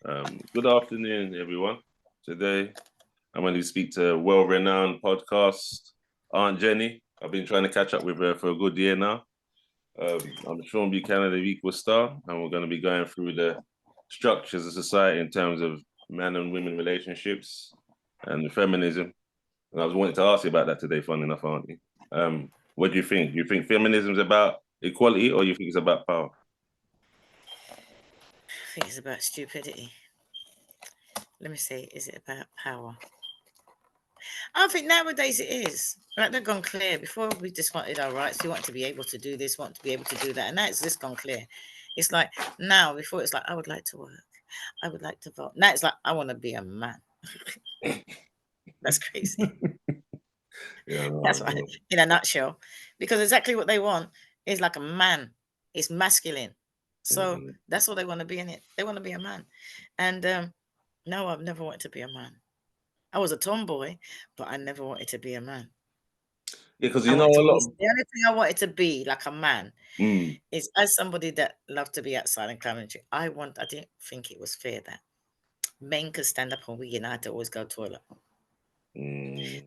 Good afternoon, everyone. Today, I'm going to speak to a well-renowned podcast, Aunt Jenny. I've been trying to catch up with her for a good year now. I'm Sean Buchanan, the Equal Star, and we're going to be going through the structures of society in terms of man and women relationships and feminism. And I was wanting to ask you about that today, fun enough, Auntie. What do you think? Do you think feminism is about equality or you think it's about power? I think it's about stupidity. Let me see, is it about power? I think nowadays it is. Right, they've gone clear. Before we just wanted our rights, we want to be able to do this, want to be able to do that. And now it's just gone clear. It's like now, before it's like, I would like to work. I would like to vote. Now it's like, I want to be a man. That's crazy. Yeah, That's right, in a nutshell. Because exactly what they want is like a man. It's masculine. So that's what they want to be in it. They want to be a man. And no, I've never wanted to be a man. I was a tomboy, but I never wanted to be a man. Yeah, because The you know a lot. only thing I wanted to be like a man Mm. is as somebody that loved to be outside and climbing a tree. I didn't think it was fair that men could stand up and we and I had to always go to the toilet.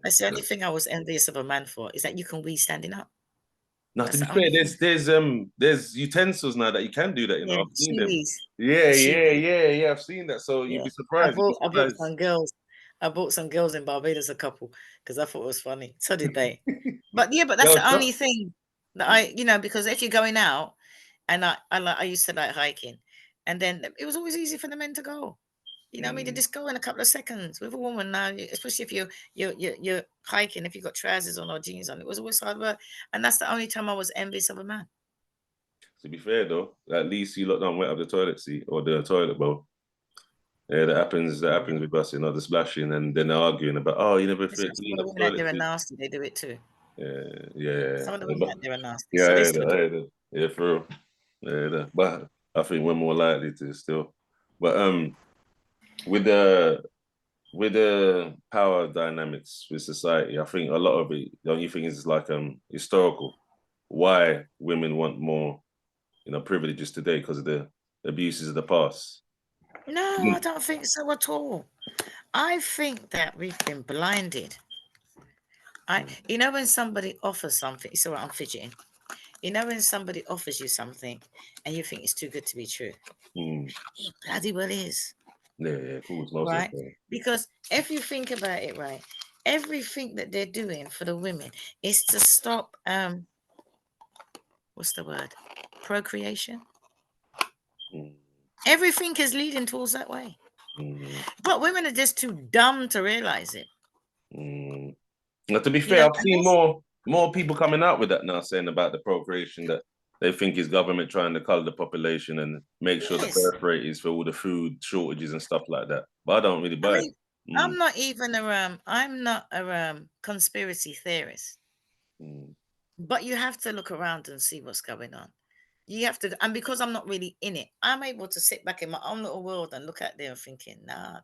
That's the only thing I was envious of a man for, is that you can wee standing up. Now, to That's be the fair, only thing. there's utensils now that you can do that. You Yeah, know, I've seen them. Chewies. Yeah. I've seen that. So you'd Yeah, be surprised. You'd be I bought surprised. some girls. I bought some girls in Barbados, a couple, because I thought it was funny. So did they. But yeah, but that's Yo, the only thing that because if you're going out, and I used to like hiking, and then it was always easy for the men to go. You know what I mean? They just go in a couple of seconds. With a woman now, especially if you're hiking, if you've got trousers on or jeans on, it was always hard work. And that's the only time I was envious of a man. To be fair though, at least you lot don't wet up the toilet seat or the toilet bowl. Yeah, that happens. That happens with us, the splashing, and then they're arguing about, oh, you never Listen, fit some clean of the up women out toilet there are seat. nasty. They do it too. Yeah. Some of the women out there are nasty, Yeah, so I they heard still that. I do it. heard that. Yeah, for real. Yeah, but I think we're more likely to still. But with the with the power dynamics with society, I think a lot of it, don't you think, is like historical? Why women want more, privileges today because of the abuses of the past. No, I don't think so at all. I think that we've been blinded. When somebody offers something, it's all right, I'm fidgeting. When somebody offers you something and you think it's too good to be true, Mm. it bloody well is. Yeah, cool. Most of Right? the time. Because if you think about it, right, everything that they're doing for the women is to stop what's the word? Procreation. Mm. Everything is leading towards that way. Mm. But women are just too dumb to realize it. Mm. Now, to be fair, I've And seen that's more people coming out with that now, saying about the procreation that they think is government trying to cull the population and make sure the yes. birth rate is for all the food shortages and stuff like that. But I don't really I buy it. mean, I'm not a conspiracy theorist. Mm. But you have to look around and see what's going on. You have to, and because I'm not really in it, I'm able to sit back in my own little world and look at there and thinking, nah,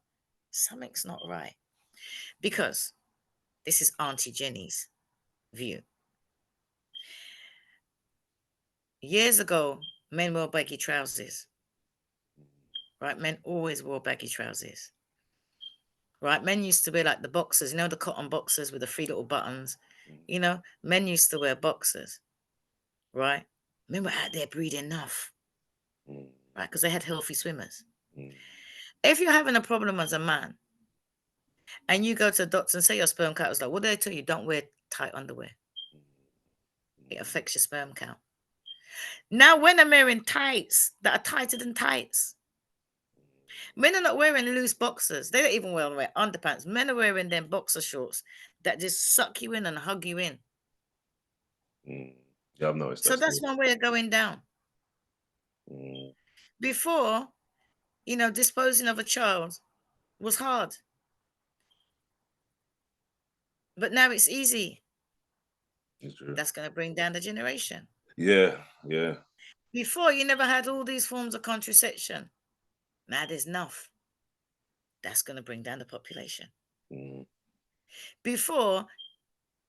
something's not right. Because this is Aunty Jenny's view. Years ago, men wore baggy trousers. Right? Men always wore baggy trousers. Right? Men used to wear like the boxers, the cotton boxers with the three little buttons. Men used to wear boxers. Right? Men were out there breeding enough. Mm. Right? Because they had healthy swimmers. Mm. If you're having a problem as a man and you go to the doctor and say your sperm count is like, what do they tell you? Don't wear tight underwear. It affects your sperm count. Now, when I'm wearing tights that are tighter than tights, men are not wearing loose boxers. They don't even wear underpants. Men are wearing them boxer shorts that just suck you in and hug you in. Mm. Yeah, I've noticed So that. that's one way of going down. Mm. Before, disposing of a child was hard. But now it's easy. It's true. That's going to bring down the generation. Yeah. Before, you never had all these forms of contraception. Now there's enough. That's going to bring down the population. Mm. Before,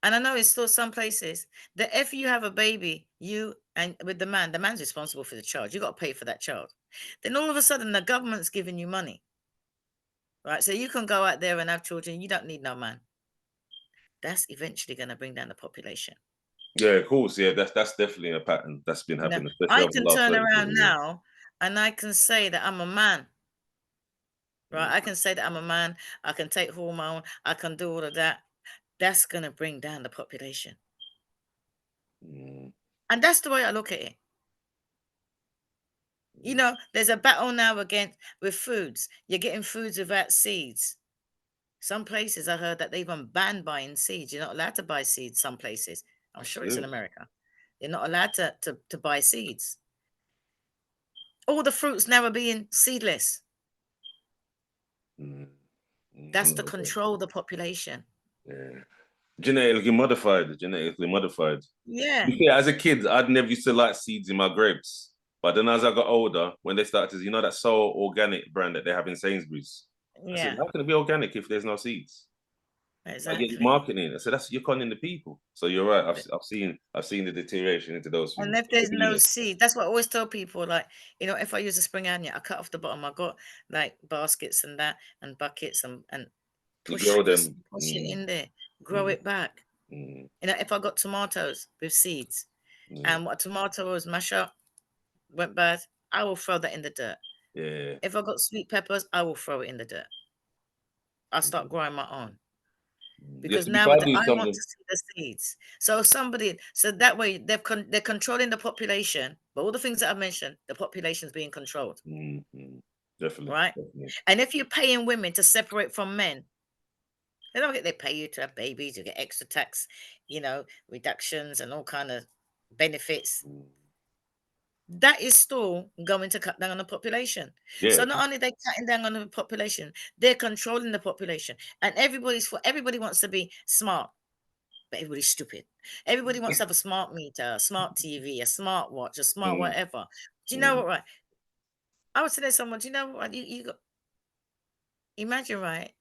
and I know it's still some places, that if you have a baby, with the man's responsible for the child. You got to pay for that child. Then all of a sudden, the government's giving you money. right? So you can go out there and have children. You don't need no man. That's eventually going to bring down the population. Yeah, of course. Yeah, that's definitely a pattern that's been You know, happening, especially I over the can last turn 30, around 40 years. now and I can say that I'm a man, right? Mm. I can say that I'm a man. I can take hormone. I can do all of that. That's going to bring down the population. Mm. And that's the way I look at it. You know, there's a battle now against with foods. You're getting foods without seeds. Some places I heard that they even banned buying seeds. You're not allowed to buy seeds some places. I'm sure it's in Serious? America. You're not allowed to buy seeds. All the fruits now are being seedless. Mm. That's I'm to not okay. control the population. Yeah. Genetically modified. Genetically modified. Yeah. You see, as a kid, I'd never used to like seeds in my grapes. But then as I got older, when they started to, you know, that Soul Organic brand that they have in Sainsbury's, I said, Yeah. how can it be organic if there's no seeds? I get you Exactly. marketing it. I said, that's you're conning the people. So you're right. I've seen the deterioration into those And things. if there's no seed, that's what I always tell people. Like, you know, if I use a spring onion, I cut off the bottom. I got like baskets and that and buckets and You push grow push them. push it in there, grow Mm, it back. mm, You know, if I got tomatoes with seeds yeah, and what a tomato was mash up, went bad, I will throw that in the dirt. yeah. If I got sweet peppers, I will throw it in the dirt. I'll start growing my own. Yes, Because if I now do I want something, to see the seeds. So that way they're controlling the population, but all the things that I mentioned, the population's being controlled, definitely, right? definitely. And if you're paying women to separate from men, they pay you to have babies, you get extra tax, you know, reductions and all kind of benefits. Mm. That is still going to cut down on the population. Yeah, So not only they cutting down on the population, they're controlling the population. And everybody wants to be smart. But everybody's stupid. Everybody wants to have a smart meter, a smart TV, a smart watch, a smart mm, whatever. Do you know mm, what, right? I was telling someone, do you know what? You got, imagine, right,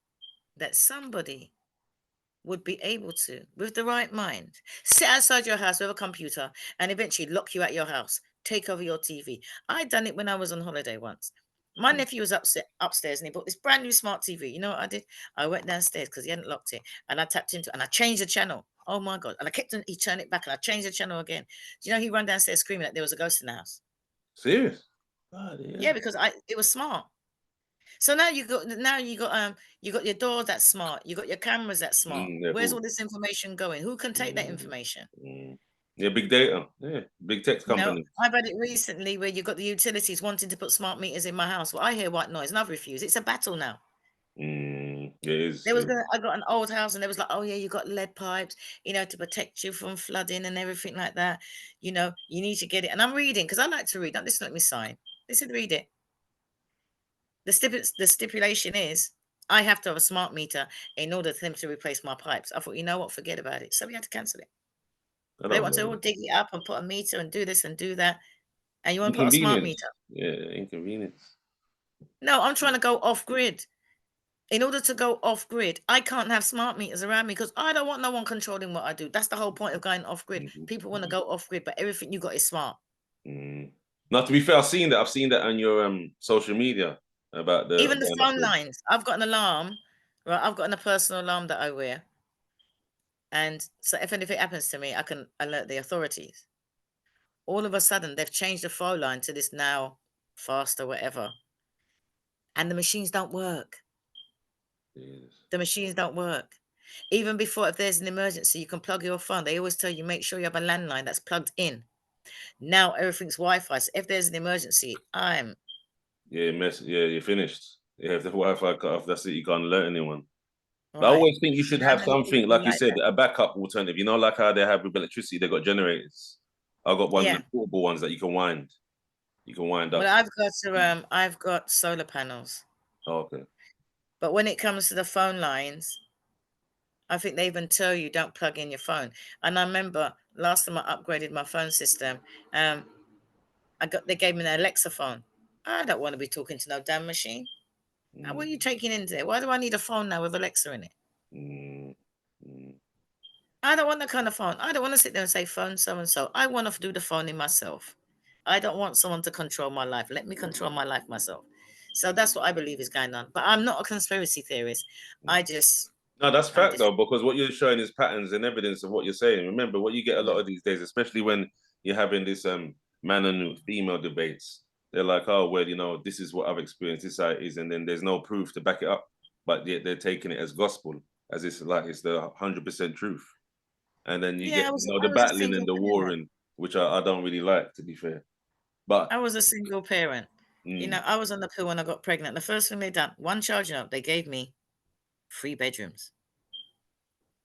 that somebody would be able to, with the right mind, sit outside your house with a computer and eventually lock you out your house, take over your TV. I done it when I was on holiday once. My mm. nephew was upstairs and he bought this brand new smart TV. You know what I did? I went downstairs because he hadn't locked it and I tapped into it and I changed the channel. Oh my God. And I kept on, he turned it back and I changed the channel again. Do you know he ran downstairs screaming that there was a ghost in the house? Serious? God, yeah. Yeah, because it was smart. So you got your door that's smart. You got your cameras that's smart. Yeah, Where's cool. all this information going? Who can take that Mm, information? yeah, big data. Yeah, big tech You know, companies. I've had it recently where you've got the utilities wanting to put smart meters in my house. Well, I hear white noise and I've refused. It's a battle now. It is. I got an old house and there was like, oh yeah, you got lead pipes, you know, to protect you from flooding and everything like that. You know, you need to get it. And I'm reading because I like to read. Don't listen, let me sign. Listen, read it. The stipulation is I have to have a smart meter in order for them to replace my pipes. I thought, you know what, forget about it. So we had to cancel it. I They don't want to know. all dig it up and put a meter and do this and do that. And you want to put a smart Inconvenience. meter? Yeah, inconvenience. No, I'm trying to go off grid. In order to go off grid, I can't have smart meters around me because I don't want no one controlling what I do. That's the whole point of going off grid. Mhm, People want to mhm, go off grid, but everything you got is smart. mm. Now, to be fair, I've seen that. I've seen that on your social media about the Even the going off phone grid. lines. I've got an alarm, right? I've got a personal alarm that I wear. And so if anything happens to me, I can alert the authorities. All of a sudden, they've changed the phone line to this now faster, whatever. And the machines don't work. Yes. The machines don't work. Even before, if there's an emergency, you can plug your phone. They always tell you, make sure you have a landline that's plugged in. Now everything's Wi-Fi. So if there's an emergency, Yeah, yeah, you're finished. Yeah, if the Wi-Fi cut off, that's it. You can't alert anyone. But I right. always think you should How have many something, people like you like said, that? a backup alternative. You know, like how they have with electricity, they got generators. I got one of Yeah. the portable ones that you can wind. You can wind Well, up. I've got solar panels. Oh, okay. But when it comes to the phone lines, I think they even tell you don't plug in your phone. And I remember last time I upgraded my phone system, um, they gave me an Alexa phone. I don't want to be talking to no damn machine. What are you Mm, taking into there? Why do I need a phone now with Alexa in it? mm, mm, I don't want that kind of phone. I don't want to sit there and say phone so and so. I want to do the phoning myself. I don't want someone to control my life. Let me control my life myself. So that's what I believe is going on. But I'm not a conspiracy theorist. I just No, that's I'm fact though, because what you're showing is patterns and evidence of what you're saying. Remember, what you get a lot of these days, especially when you're having this man and female debates, they're like, oh well, you know, this is what I've experienced, this is how it is, and then there's no proof to back it up, but yet they're taking it as gospel, as it's like it's the 100% truth, and then you get I was the a battling single and the parent. warring, which I don't really like, to be fair. But I was a single parent. You know, I was on the pill when I got pregnant. The first thing they done, one child, you know, they gave me 3 bedrooms.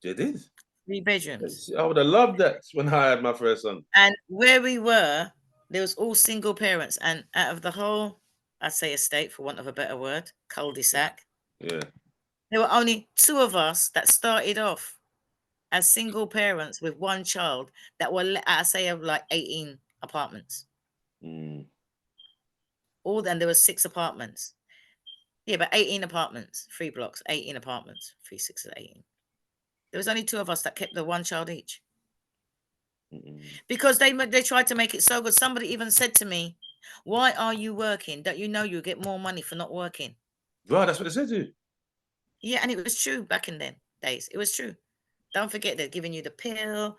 they did. 3 bedrooms. I would have loved that when I had my first son. And where we were, there was all single parents. And out of the whole, I'd say estate, for want of a better word, cul-de-sac, Yeah. there were only 2 of us that started off as single parents with 1 child that were, I say, of like 18 apartments. All then there were 6 apartments. Yeah, but 18 apartments, 3 blocks, 18 apartments, 3, 6, 18. There was only 2 of us that kept the 1 child each. Because they tried to make it so good. Somebody even said to me, why are you working? Don't you know you get more money for not working? Right, that's what they said to you. Yeah, and it was true back in them days. It was true. Don't forget they're giving you the pill.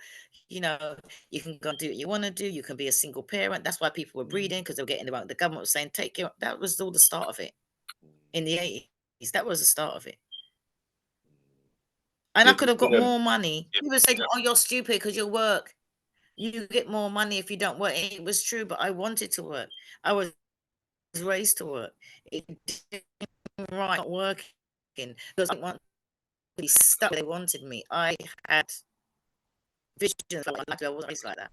You know, you can go and do what you want to do. You can be a single parent. That's why people were breeding, because they were getting the government was saying, take care. That was all the start of it in the 80s. That was the start of it. And I could have got more money. People say, oh, you're stupid because you work. You get more money if you don't work. It was true, but I wanted to work. I was raised to work. It didn't right not working because I didn't want to be stuck. They wanted me. I had visions. I wasn't raised like that.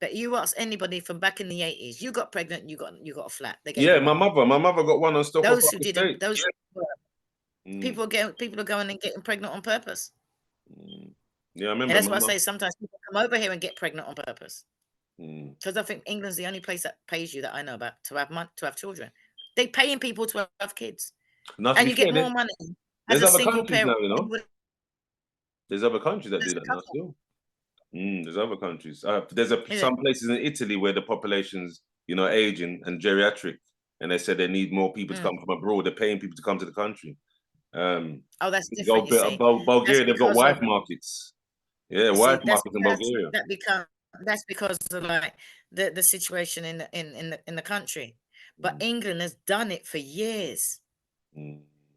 But you ask anybody from back in the 80s, you got pregnant, you got a flat. They gave you my mother got one on Stockholm those who didn't. Syndrome. People are going and getting pregnant on purpose. Yeah, I remember. And that's why I say sometimes people come over here and get pregnant on purpose. Because I think England's the only place that pays you that I know about to have children. They're paying people to have kids, and you get more money as a single parent. Now, you know. There's other countries that do that now still. There's other countries. There's some places in Italy where the population's, you know, aging and geriatric, and they said they need more people to come from abroad. They're paying people to come to the country. Oh, that's different. Bulgaria, they've got wife markets. Yeah, wife markets in Bulgaria. That's because of like the situation in the country. But England has done it for years.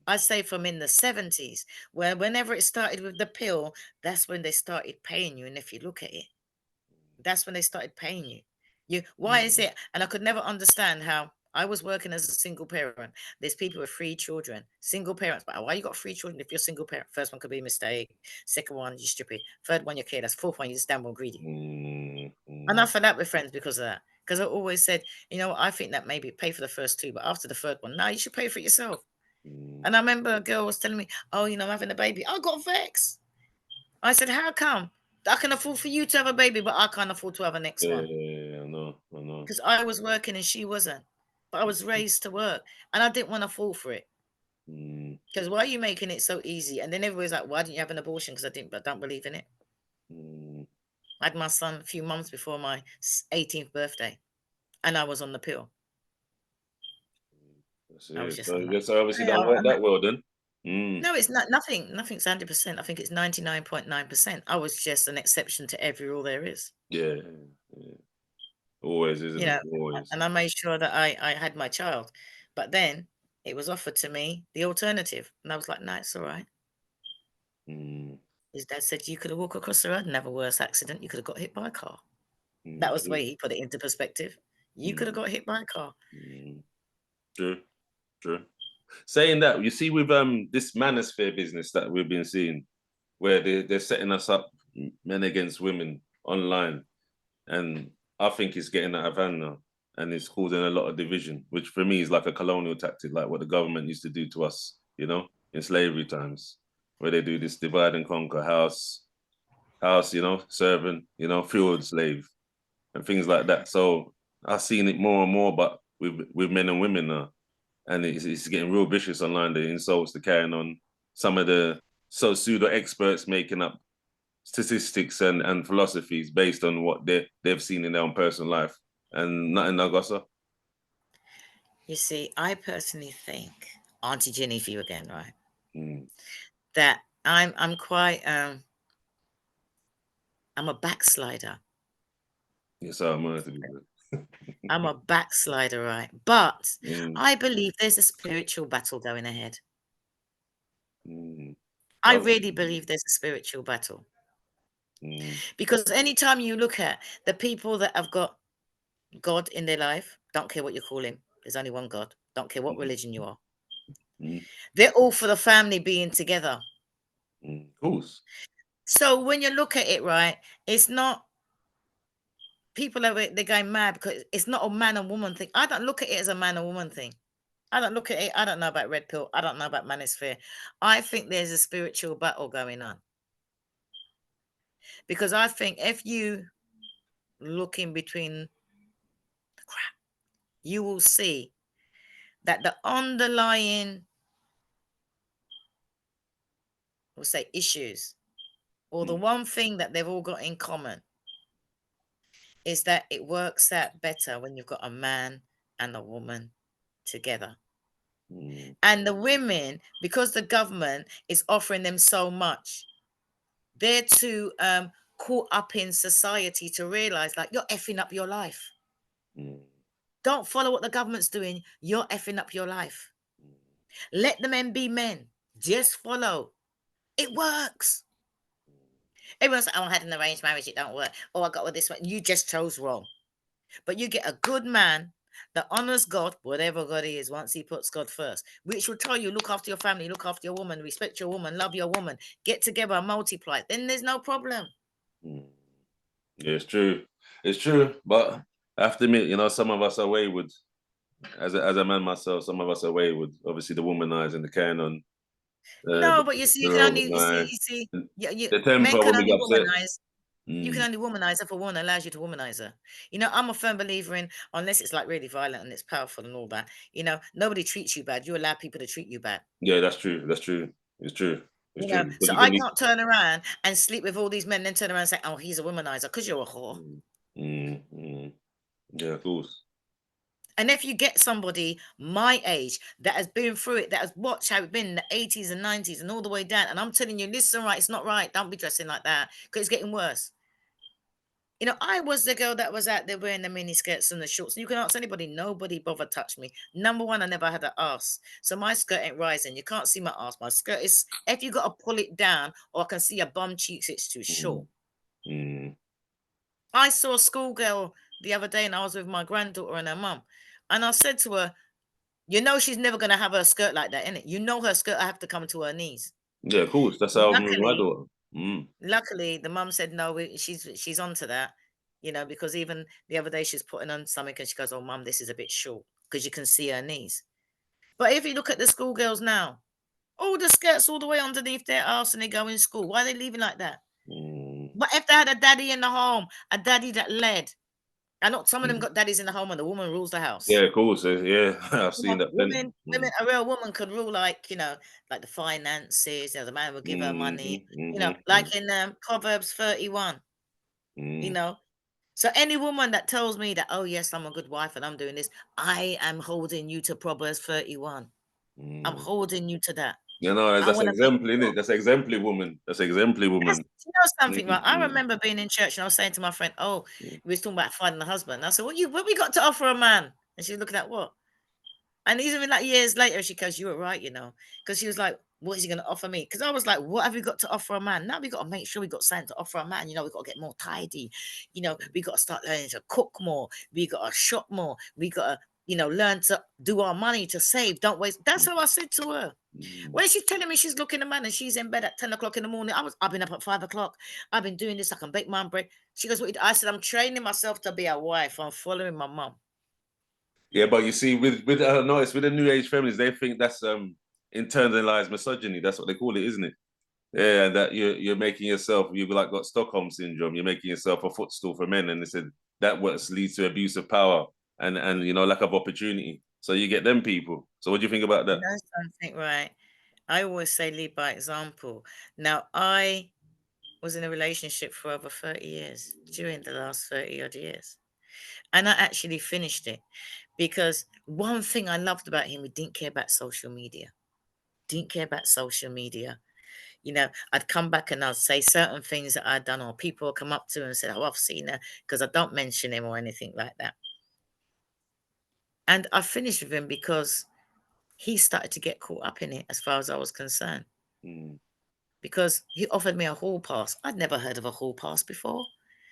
I say from in the 70s, where whenever it started with the pill, that's when they started paying you. And if you look at it, that's when they started paying you. Why is it? And I could never understand how I was working as a single parent. There's people with 3 children, single parents. But why you got 3 children if you're a single parent? First one could be a mistake. Second one, you're stupid. Third one, you're careless. Fourth one, you're just damn well greedy. And I fell out with friends because of that. Because I always said, you know, I think that maybe pay for the first 2, but after the third one, no, you should pay for it yourself. And I remember a girl was telling me, oh, you know, I'm having a baby. I got vexed. I said, how come? I can afford for you to have a baby, but I can't afford to have a next one. Yeah, I know. Because I was working and she wasn't. But I was raised to work. And I didn't want to fall for it. Because why are you making it so easy? And then everybody's like, why didn't you have an abortion? Because I don't believe in it. I had my son a few months before my 18th birthday. And I was on the pill. I was just obviously don't work that well then. No, it's not nothing's 100%. I think it's 99.9%. I was just an exception to every rule there is. Yeah. Always, isn't it? Always. And I made sure that I had my child. But then it was offered to me the alternative. And I was like, no, it's all right. His dad said you could have walked across the road and have a worse accident. You could have got hit by a car. That was the way he put it into perspective. You could have got hit by a car. True. Saying that, you see with this manosphere business that we've been seeing, where they're setting us up, men against women online, and I think it's getting out of hand now, and it's causing a lot of division, which for me is like a colonial tactic, like what the government used to do to us, you know, in slavery times, where they do this divide and conquer, house, you know, servant, you know, field slave, and things like that. So I've seen it more and more, but with men and women now. And it's getting real vicious online, the insults, the carrying on. Some of the pseudo experts making up statistics and philosophies based on what they've seen in their own personal life. And nothing, Augusta. You see, I personally think, Aunty Jenny for you again, right? Mm. That I'm quite I'm a backslider. Yes, I'm to be good. I'm a backslider, right? But Mm. I believe there's a spiritual battle going ahead. Mm. I Okay. really believe there's a spiritual battle. Mm. Because anytime you look at the people that have got God in their life, don't care what you call him, there's only one God, don't care what Mm. religion you are, Mm. they're all for the family being together. Mm. Of course. So when you look at it, right, it's not people are they're going mad because it's not a man and woman thing. I don't look at it as a man and woman thing. I don't look at it. I don't know about red pill. I don't know about manosphere. I think there's a spiritual battle going on because I think if you look in between the crap, you will see that the underlying, we'll say, issues, or the Mm. one thing that they've all got in common is that it works out better when you've got a man and a woman together. Mm. And the women, because the government is offering them so much, they're too caught up in society to realize like you're effing up your life. Mm. Don't follow what the government's doing. You're effing up your life. Let the men be men. Just follow. It works. Everyone's like, oh, I had an arranged marriage. It don't work. Oh, I got with this one. You just chose wrong. But you get a good man that honors God, whatever God he is, once he puts God first, which will tell you, look after your family, look after your woman, respect your woman, love your woman, get together and multiply. Then there's no problem. Mm. Yeah, it's true. It's true. But I have to admit, some of us are wayward. As a man myself, some of us are wayward. Obviously, the womanize and the canon, No, but you see, the you can only, overnize, yeah, the men temper can when we only get upset. womanize. You can Mm. only womanize if a woman allows you to womanize her. I'm a firm believer in, unless it's like really violent and it's powerful and all that, nobody treats you bad. You allow people to treat you bad. Yeah, that's true. That's true. It's true. It's true. Because So you can I leave. can't turn around and sleep with all these men, then turn around and say, oh, he's a womanizer because you're a whore. Mm. Mm. Mm. Yeah, of course. And if you get somebody my age that has been through it, that has watched how it's been in the 80s and 90s and all the way down, and I'm telling you, listen, right, it's not right. Don't be dressing like that because it's getting worse. I was the girl that was out there wearing the mini skirts and the shorts. And you can ask anybody, nobody bothered touch me. Number one, I never had an ass. So my skirt ain't rising. You can't see my ass. My skirt is, if you got to pull it down or I can see your bum cheeks, it's too short. Mm. Mm. I saw a schoolgirl the other day and I was with my granddaughter and her mum. And I said to her, she's never going to have her skirt like that, innit? Her skirt have to come to her knees. Yeah, of course. That's how I'm with my Luckily, daughter. Mm. luckily, the mum said no. She's onto that, because even the other day she's putting on something and she goes, "Oh, mum, this is a bit short," because you can see her knees. But if you look at the schoolgirls now, all the skirts all the way underneath their ass and they go in school. Why are they leaving like that? Mm. But if they had a daddy in the home, a daddy that led, and not some of them Mm. got daddies in the home and the woman rules the Yeah, house. of course. Yeah, I've seen that plenty. Women, a real woman could rule like the finances. The man would give her money. Mm-hmm, mm-hmm, Like in Proverbs 31. You mm-hmm, know, so any woman that tells me that, oh yes, I'm a good wife and I'm doing this, I am holding you to Proverbs 31. I'm mm. holding you to that. That's I want to make exemplary, isn't sure. it? That's exemplary woman. That's exemplary That's, woman. something, right? I Mm-hmm, remember being in church and I was saying to my friend, oh, we was talking about finding a husband. And I said, what we got to offer a man? And she's looking at what? And even like years later, she goes, you were right, because she was like, what is he going to offer me? Because I was like, what have we got to offer a man? Now we got to make sure we got something to offer a man. We got to get more tidy. We got to start learning to cook more. We got to shop more. We got to, learn to do our money to save. Don't waste. That's how I said to her. mm-hmm. When she's telling me she's looking at man and she's in bed at 10 o'clock in the morning, I've been up at 5 o'clock. I've been doing this. I can bake my own bread. She goes, what? I said, I'm training myself to be a wife. I'm following my mom. Yeah, but you see, with I notice with the new age feminists, they think that's internalized misogyny. That's what they call it, isn't it? Yeah, that you're making yourself, you've like got Stockholm Syndrome. You're making yourself a footstool for men, and they said that what leads to abuse of power and lack of opportunity. So you get them people. So what do you think about You that? know something, right? I always say lead by example. Now, I was in a relationship for over 30 years during the last 30 odd years. And I actually finished it Because one thing I loved about him, he didn't care about social media. Didn't care about social media. You know, I'd come back and I'd say certain things that I'd done, or people would come up to him and say, "Oh, I've seen her," because I don't mention him or anything like that. And I finished with him because he started to get caught up in it as far as I was concerned. Mm. Because he offered me a hall pass. I'd never heard of a hall pass before.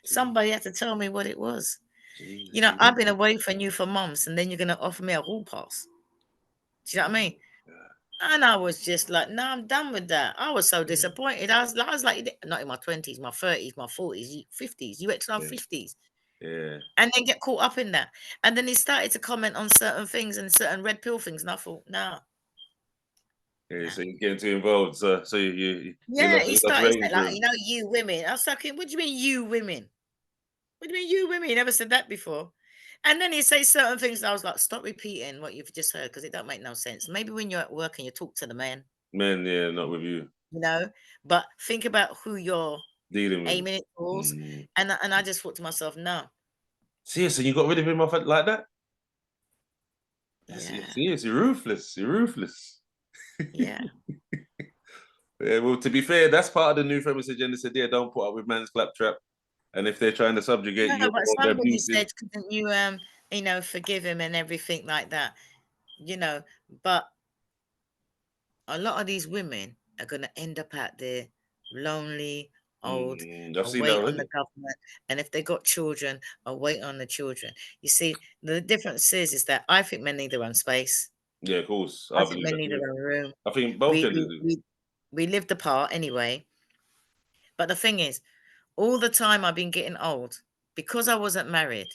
Somebody had to tell me what it was. You know, I've been away from you for months, and then you're going to offer me a hall pass. Do you know what I mean? And I was just like, no, I'm done with that. I was so disappointed. I was like, not in my 20s, my 30s, my 40s, 50s. You went to our 50s. Yeah. And then get caught up in that. And then he started to comment on certain things and certain red pill things. And I thought, no. Yeah, so you're getting too involved. So you Yeah, he lost started saying, ratings like, with you know, you women. I was like, what do you mean, you women? What do you mean, you women? You never said that before. And then he says certain things. And I was like, stop repeating what you've just heard because it don't make no sense. Maybe when you're at work and you talk to the men, men, yeah, not with you. you know, but think about who you're Dealing with. aiming it towards. Mm. And I just thought to myself, no. Seriously, you got rid of him off like that? Yeah. Serious, you're ruthless. You're ruthless. Yeah. Yeah, well, to be fair, that's part of the new feminist agenda. Said, yeah, don't put up with man's claptrap. And if they're trying to subjugate No, you but or they're somebody abusive, said, couldn't you, you know, forgive him and everything like that, you know, but a lot of these women are going to end up out there lonely, old, I've seen that away on the already. government. And if they got children, away on the children. You see, the difference is that I think men need their own space. Yeah, of course. I I think believe men that need too. their own room. I think both We, genders we, do. we, we lived apart anyway. But the thing is, all the time I've been getting old because I wasn't married.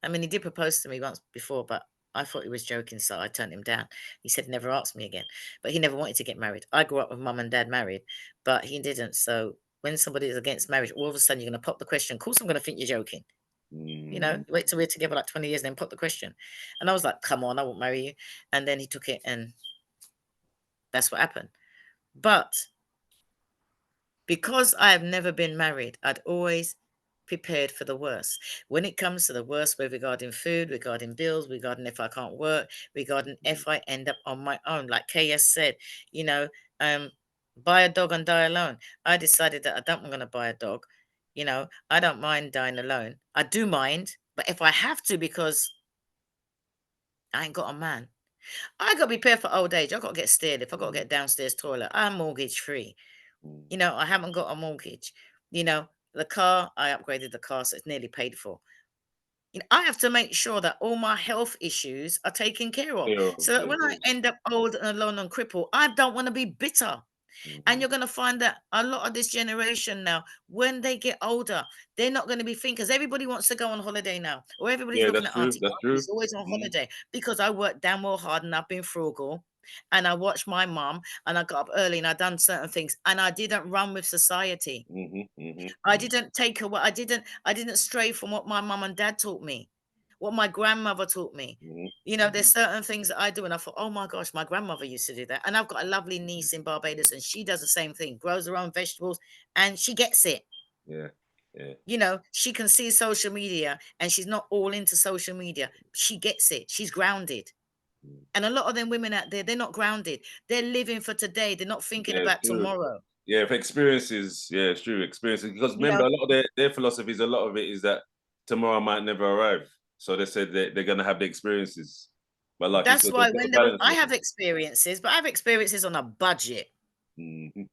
I mean, he did propose to me once before, but I thought he was joking, so I turned him down. He said never ask me again, but he never wanted to get married. I grew up with mum and dad married, but he didn't. So when somebody is against marriage, all of a sudden you're going to pop the question. Of course, I'm going to think you're joking. You know, wait till we're together like 20 years, then pop the question. And I was like, come on, I won't marry you. And then he took it, and that's what happened. But because I have never been married, I'd always prepared for the worst. When it comes to the worst, regarding food, regarding bills, regarding if I can't work, regarding if I end up on my own, like KS said, you know, buy a dog and die alone. I decided that I don't want to buy a dog. You know, I don't mind dying alone. I do mind, but if I have to, because I ain't got a man, I got to be prepared for old age. I got to get steered. If I got to get downstairs toilet, I'm mortgage free. You know, I haven't got a mortgage. You know, the car, I upgraded the car, so it's nearly paid for. You know, I have to make sure that all my health issues are taken care of. Yeah, So that yeah, when I end up old and alone and crippled, I don't want to be bitter. And you're going to find that a lot of this generation now, when they get older, they're not going to be thinking, because everybody wants to go on holiday now, or everybody's yeah, looking that's at true. Auntie. That's true. Auntie's always on holiday because I work damn well hard and I've been frugal. And I watched my mom and I got up early and I done certain things and I didn't run with society. I didn't take away, I didn't stray from what my mom and dad taught me, what my grandmother taught me. You know, there's certain things that I do, and I thought, oh my gosh, my grandmother used to do that. And I've got a lovely niece in Barbados, and she does the same thing, grows her own vegetables, and she gets it. Yeah, yeah. You know, she can see social media, and she's not all into social media. She gets it. She's grounded. And a lot of them women out there, they're not grounded. They're living for today. They're not thinking Yeah, it's about true. tomorrow. Yeah, if experiences, yeah, it's true. Experiences. Because You remember, know, a lot of their philosophies, a lot of it is that tomorrow might never arrive. So they said they're going to have the experiences. But like you that's said, they've why got to when balance I it. have experiences, but I have experiences on a budget. Mhm.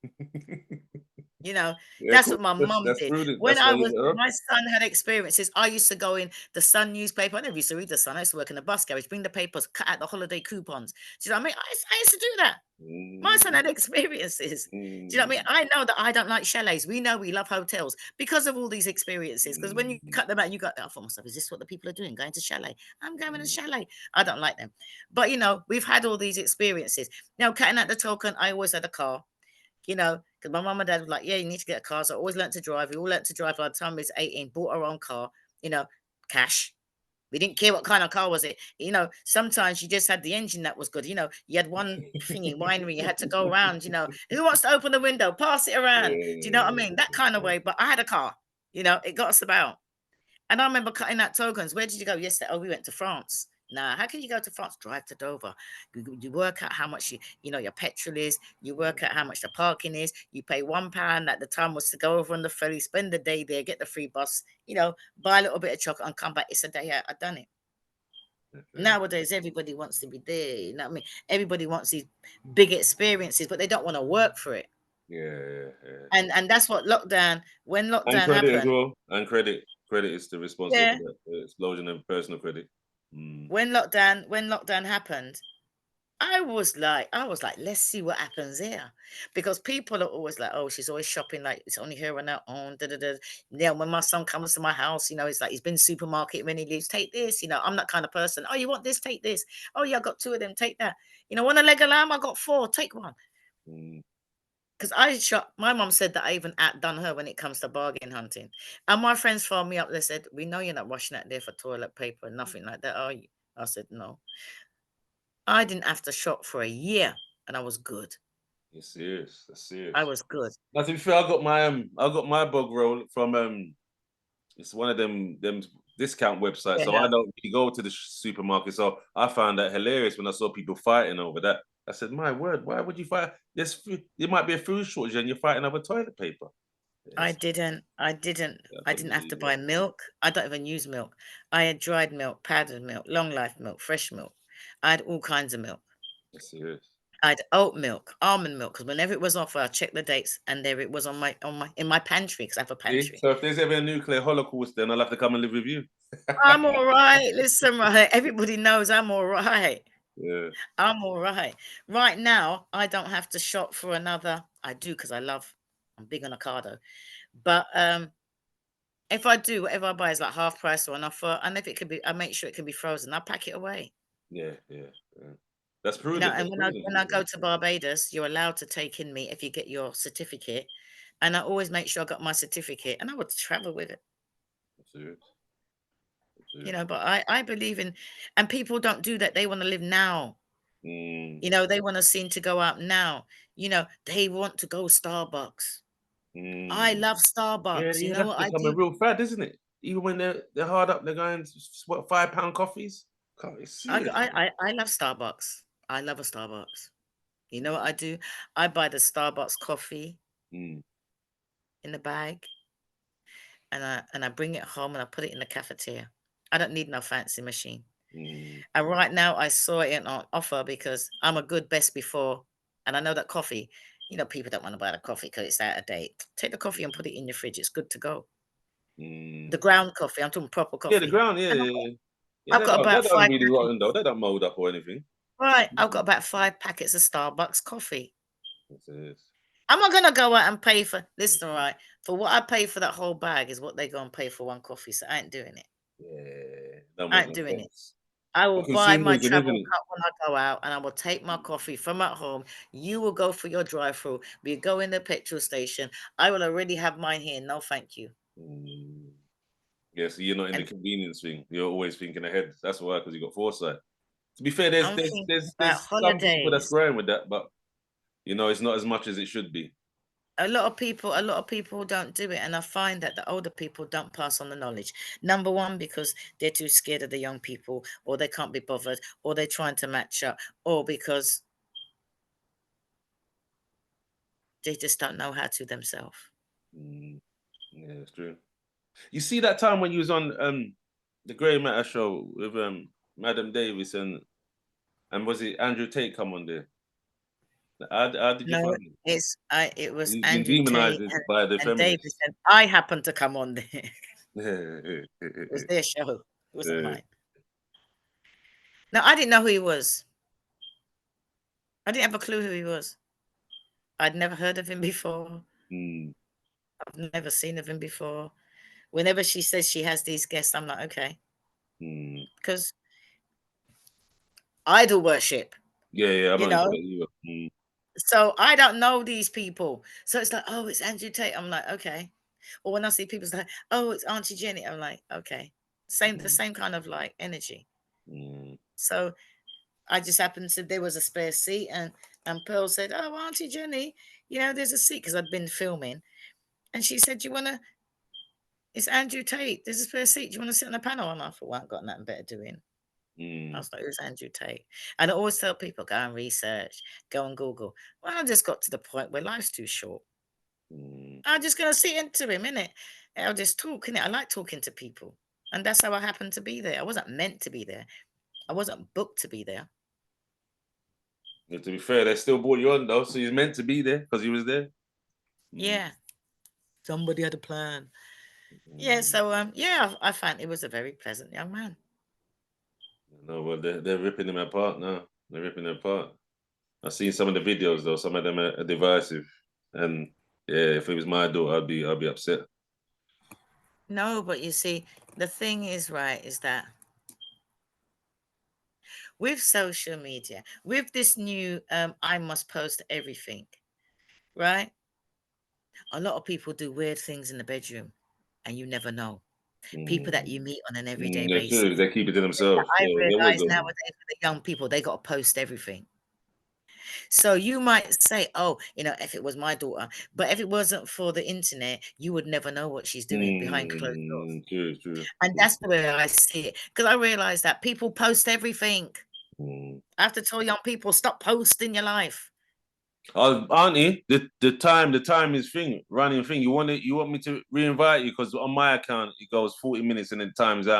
You know, Yeah, that's cool. what my That's, mum that's did. prudent. When That's why I you was, let her. my son had experiences. I used to go in the Sun newspaper. I never used to read the Sun. I used to work in the bus garage, bring the papers, cut out the holiday coupons. Do you know what I mean? I used to do that. My son had experiences. Do you know what I mean? I know that I don't like chalets. We know we love hotels because of all these experiences. Because when you cut them out, you got, I thought myself, is this what the people are doing? Going to chalet? I'm going to chalet. I don't like them. But, you know, we've had all these experiences. Now, cutting out the token, I always had a car. You know, because my mum and dad were like, yeah, you need to get a car. So I always learned to drive. We all learned to drive by the time we was 18, bought our own car, you know, cash. We didn't care what kind of car was it. You know, sometimes you just had the engine that was good. You know, you had one thingy, winery, you had to go around, you know, who wants to open the window? Pass it around. Do you know what I mean? That kind of way. But I had a car, you know, it got us about. And I remember cutting out tokens. Where did you go yesterday? Oh, we went to France. Nah, how can you go to France? Drive to Dover. You work out how much your petrol is. You work out how much the parking is. You pay £1 at the time was to go over on the ferry, spend the day there, get the free bus. Buy a little bit of chocolate and come back. It's a day out. I've done it. Nowadays, everybody wants to be there. You know what I mean? Everybody wants these big experiences, but they don't want to work for it. Yeah. And that's what when And lockdown credit as happened. well. And credit is the responsible Yeah. for that explosion of personal credit. When lockdown happened, I was like, let's see what happens here. Because people are always like, oh, she's always shopping, like it's only her on her own. Yeah, when my son comes to my house, it's like he's been supermarket when he leaves, take this. I'm that kind of person. Oh, you want this? Take this. Oh, yeah, I got 2 of them, take that. Want a leg of lamb? I got 4, take one. Because my mom said that I even outdone her when it comes to bargain hunting. And my friends phoned me up, they said, we know you're not washing that there for toilet paper and nothing like that, are you? I said, no. I didn't have to shop for a year and I was good. You're serious. That's serious. I was good. Now, to be fair, I got my bug roll from it's one of them discount websites. So I don't really go to the supermarket. So I found that hilarious when I saw people fighting over that. I said, my word, why would you fight? There might be a food shortage and you're fighting over toilet paper. I didn't have to buy milk. I don't even use milk. I had dried milk, powdered milk, long life milk, fresh milk. I had all kinds of milk. That's serious. I had oat milk, almond milk, because whenever it was offered, I checked the dates, and there it was in my pantry, because I have a pantry. So if there's ever a nuclear holocaust, then I'll have to come and live with you. I'm all right. Listen, right. Everybody knows I'm all right. Yeah. I'm all right. Right now, I don't have to shop for another. I do because I'm big on Ocado. But if I do, whatever I buy is like half price or an offer, and if it could be, I make sure it can be frozen. I pack it away. Yeah. That's prudent. And when I go to Barbados, you're allowed to take in meat if you get your certificate. And I always make sure I got my certificate, and I would travel with it. But I believe in, and people don't do that. They want to live now. They want to seem to go out now. They want to go Starbucks. I love Starbucks. Yeah, What that's I become do? a real fad, isn't it? Even when they're hard up, they're going what, £5 coffees. It's serious. I love Starbucks. I love a Starbucks. You know what I do? I buy the Starbucks coffee in the bag, and I bring it home and I put it in the cafeteria. I don't need no fancy machine. And right now I saw it on offer because I'm a good best before, and I know that coffee. People don't want to buy the coffee because it's out of date. Take the coffee and put it in your fridge. It's good to go. The ground coffee. I'm talking proper coffee. Yeah, the ground. I've got about that 5 don't really packets. rotten though. That don't mold up or anything. Right, I've got about 5 packets of Starbucks coffee. Yes. I'm not gonna go out and pay for. Listen, right, for what I pay for that whole bag is what they go and pay for one coffee. So I ain't doing it. Yeah, I ain't doing it. I will buy my travel cup when I go out, and I will take my coffee from at home. You will go for your drive-through. We go in the petrol station. I will already have mine here. No, thank you. Yeah, so you're not in the convenience thing. You're always thinking ahead. That's why, because you got foresight. To be fair, there's some people that's growing with that, but it's not as much as it should be. A lot of people don't do it, and I find that the older people don't pass on the knowledge. Number one, because they're too scared of the young people, or they can't be bothered, or they're trying to match up, or because they just don't know how to themselves. Yeah, it's true. You see that time when you was on the Grey Matter show with Madam Davis and was it Andrew Tate come on there? How did you find it? It was He's been Andrew Tate demonized by the and Davis, feminists. and I happened to come on there. It It was their show. It wasn't mine. No, I didn't know who he was. I didn't have a clue who he was. I'd never heard of him before. I've never seen of him before. Whenever she says she has these guests, I'm like, okay. Because idol worship. Yeah, I'm not into that either. So I don't know these people. So it's like, oh, it's Andrew Tate. I'm like, okay. Or when I see people, it's like, oh, it's Aunty Jenny. I'm like, okay. The same kind of like energy. So I just happened to, there was a spare seat, and Pearl said, oh, Aunty Jenny, there's a seat, because I'd been filming. And she said, it's Andrew Tate. There's a spare seat. Do you want to sit on the panel? And I thought, well, I've got nothing better doing. I was like, who's Andrew Tate? And I always tell people, go and research, go and Google. Well, I just got to the point where life's too short. I'm just going to sit into him, innit? I'll just talk, innit? I like talking to people. And that's how I happened to be there. I wasn't meant to be there. I wasn't booked to be there. Yeah, to be fair, they still brought you on though, so he's meant to be there because he was there. Yeah. Somebody had a plan. Yeah, so yeah, I found it was a very pleasant young man. No, well, they're ripping him apart now. They're ripping him apart. I've seen some of the videos though. Some of them are divisive, and yeah, if it was my daughter, I'd be upset. No, but you see, the thing is, right, is that with social media, with this new I must post everything, right? A lot of people do weird things in the bedroom, and you never know. People that you meet on an everyday That's basis. true. They keep it to themselves. I Yeah, there was realize nowadays with the young people, they got to post everything. So you might say, oh, you know, if it was my daughter, but if it wasn't for the internet, you would never know what she's doing behind closed doors. True. And that's the way I see it. Because I realize that people post everything. I have to tell young people, stop posting your life. Auntie, the time is running thing. You want me to re-invite you because on my account it goes 40 minutes and then time's out.